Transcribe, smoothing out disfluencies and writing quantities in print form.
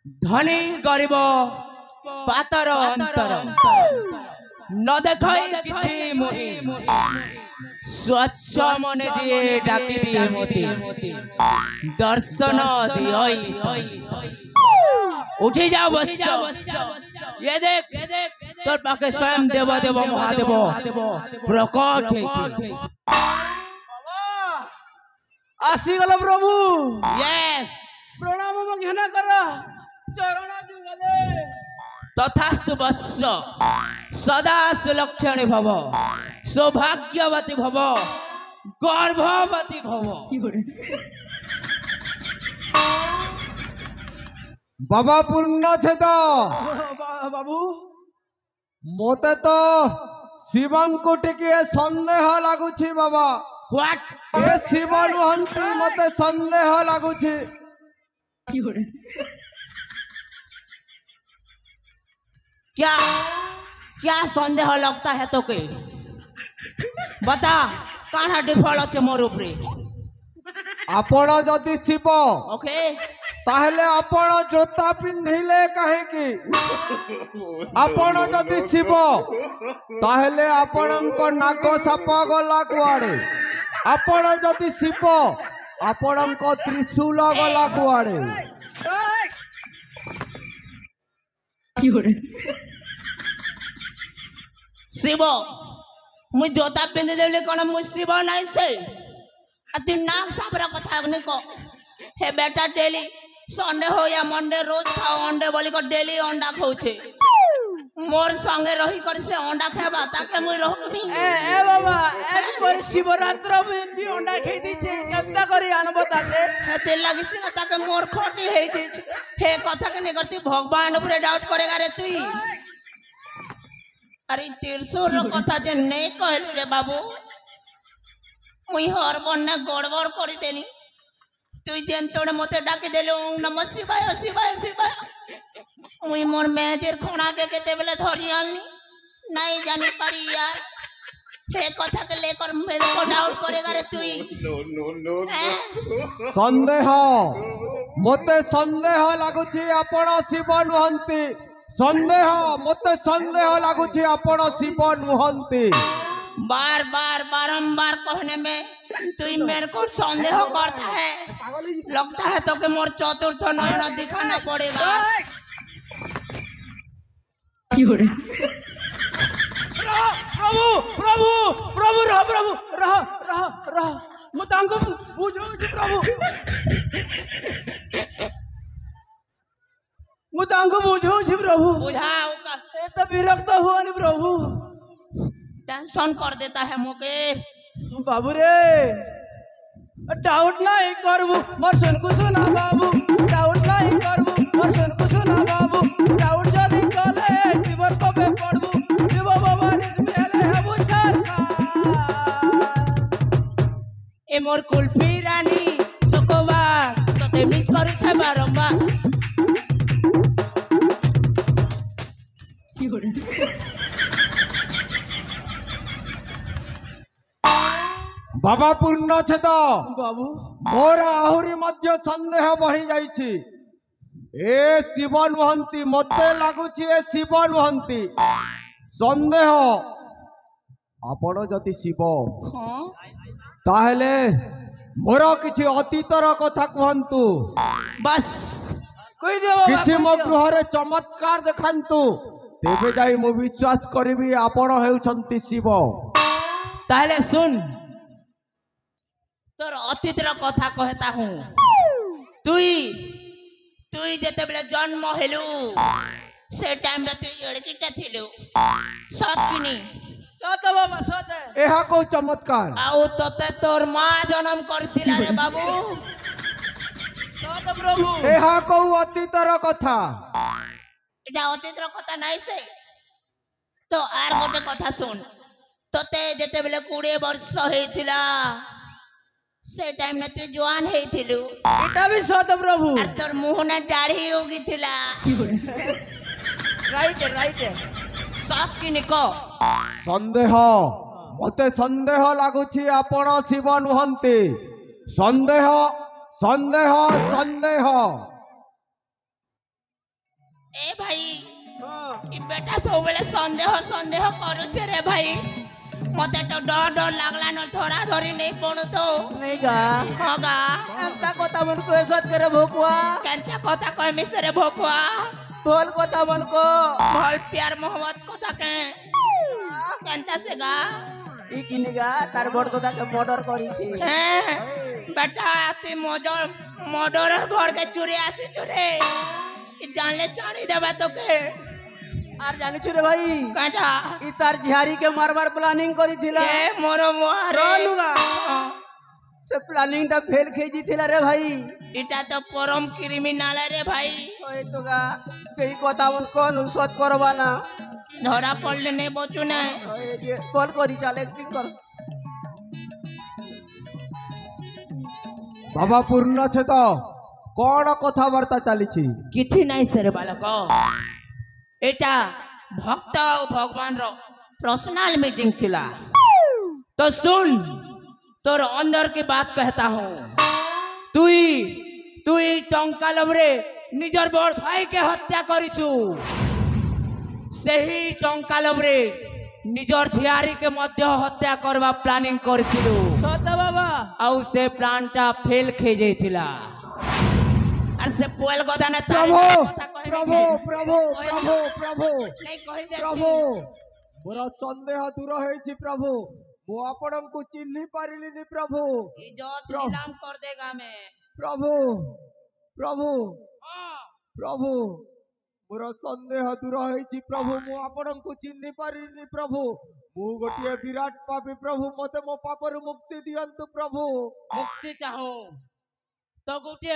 धनी गरीब पातर अंतर न देखाई किछि मोती स्वच्छ मने दिए डाकी दिए मोती दर्शन दियई उठी जाओ बस ये देख तोर पाके स्वयं देव देव महादेव प्रकट होइछि आसी गल प्रभु यस प्रणाम घना कर चरण जुगले तथास्तु वत्स सदा सुलक्षणी भव सौभाग्यवती भव गर्भवती भव बाबा पूर्ण छेद बाबू मोते तो शिवं को टिके संदेह लागुछि बाबा व्हाट ए शिव नुहंती मते संदेह लागुछि क्या क्या संदेह लगता है तो के बता काना डिफॉल्ट अच्छे मोर ऊपर आपण जदि शिव ओके ताहले आपण जोता पिंधिले काहे की आपण जदि शिव ताहले आपणको नाग साप गला कुआडे आपण जदि शिव आपणको त्रिशूल गला कुआडे शिव मुझ जोता पिंधि देले कौन मुझ शिव नहीं से अति नाक सापर कथा नहीं को हे बेटा डेली संडे हो या मंडे रोज खाओ अंडे बोली को डेली अंडा खाऊछे मोर संगे रही कर से अंडा खाबा ताके मुई रहकमी ए बाबा एक पर शिवरात्र में भी अंडा खाई दीछे केनता करी आनबो ताके हेते लागिसी ना ताके मोर खोटी हे जे हे कथा के नहीं करती भगवान ऊपर डाउट करेगा रे तू अरे त्रिशूल कथा जे नहीं कहली रे बाबू मुई हर बन्ने गड़बड़ करी देनी तू जेन तोड़े मते डाकी देलो ओम नमः शिवाय शिवाय शिवाय मुई मोर मेजेर खोना के केते बेले धरी आनी नहीं जानी पारी यार हे कथा के लेकर मेरे को डाउट करेगा रे तू संदेह मते संदेह लागुछि आपण शिव नुहंती संदेह मते संदेह लागुछि आपण शिव नुहंती बार बार बारंबार कहने में तू मेरे को संदेह करता है लगता है तो कि मोर चतुर्थ नयन दिखाना पड़ेगा प्रभु प्रभु प्रभु रह प्रभु रह रह रह मुतांको बुझो प्रभु मुतांको बुझो प्रभु बुझाओ का ए तो विरक्त हुआ नहीं प्रभु टेंशन कर देता है मोके बाबू रे डाउट नहीं करबू मोर सुन को सुना बाबू डाउट नहीं करबू मोर सुन को सुना बाबू डाउट जदी कले शिवर को पे पड़बू शिव बाबा ने मेले है बुझार ए मोर कुल्फी रानी चोकोबा तते मिस करू छ बारंबार बाबा पूर्ण छेद बाबू मोर आहुरी मध्य संदेह बढ़ी जाइछि ए शिव नुहंती मते लागुछि ए शिव नुहंती संदेह आपण जति शिव हां ताहले मोर किछि अतीतर कथा कहंतु बस कोई दे किछि मो गृहरे चमत्कार देखांतु तेबे जाई मो विश्वास करबी आपण हेउछंती शिव ताहले सुन तोर अतीतर कथा कहता हूँ तुई तुई जेते बेले जन्म हेलु से टाइम रे तू एड़कीटा थिलु सत किनी सत बाबा सत एहा को चमत्कार आउ तते तोर मां जन्म करथिला रे बाबू सत प्रभु एहा को अतीतर कथा एटा अतीतर कथा नहीं से तो आर गोटे कथा सुन तते जेते बेले 20 वर्ष हेथिला से टाइम ने तू जवान हेथिलु एटा भी सत प्रभु और तोर मुंह ने दाढ़ी होगी थिला राइट राइट सत किनी को संदेह मते संदेह लागुछि आपण शिव नुहंती संदेह संदेह संदेह ए भाई हाँ ई बेटा सब बेले संदेह करूछे रे भाई मते तो डर लागला न धरा धरी नहीं पणु तो नहीं गा होगा एमता কথা মনকো এসত করে ভোকুয়া केनता कथा कहमी से रे भोकुआ बोल কথা মনকো भल प्यार मोहब्बत कथा के केनता से गा ই কিনিগা তার বড় দাদাকে মর্ডার করিছি हैं बेटा तू मर्डर घर के चोरी आसी चोरे ई जानले चाणी देबा तो के আর জানিছ রে ভাই काटा ই তার ঝিয়ারি কে মারবার প্ল্যানিং করিছিলা के मोरो मोहारे রনুগা সে প্ল্যানিংটা ফেল খেয়েছিলা রে ভাই इटा तो परम क्रिमिनल रे भाई ওই তোগা এই কথা মন কোন সত করবা না धरा पड़ले नहीं बचू ना ওই যে কল করি চাল একদিন কর বাবা পূর্ণ আছে তো কোন কথাবার্তা চালিছি किछि नहीं से रे बालक एटा भक्त और भगवान रो पर्सनल मीटिंग थिला तो सुन तोर अंदर की बात कहता हूँ तुई टंका लबरे निजर बड़ भाई के हत्या करिछु सही टंका लबरे निजर झियारी के मध्य हत्या करवा प्लानिंग करथिलु সত বাবা आउ से प्लानटा फेल खे जाइथिला और से पोल गदाने প্রভু প্রভু প্রভু প্রভু প্রভু नहीं कहि दे প্রভু ମୋର ସନ୍ଦେହ ଦୂର ହେଇଛି ପ୍ରଭୁ ମୁଁ ଆପଣଙ୍କୁ ଚିହ୍ନି ପାରିଲିନି ପ୍ରଭୁ इज्जत नीलाम कर देगा मैं ପ୍ରଭୁ ପ୍ରଭୁ ପ୍ରଭୁ ମୋର ସନ୍ଦେହ ଦୂର ହେଇଛି ପ୍ରଭୁ ମୁଁ ଆପଣଙ୍କୁ ଚିହ୍ନି ପାରିଲିନି ପ୍ରଭୁ ମୁଁ ଗୋଟିଏ ବିରାଟ ପାପୀ ପ୍ରଭୁ ମତେ ମୋ ପାପରୁ ମୁକ୍ତି ଦିଅନ୍ତୁ ପ୍ରଭୁ मुक्ति चाहो तो गोटे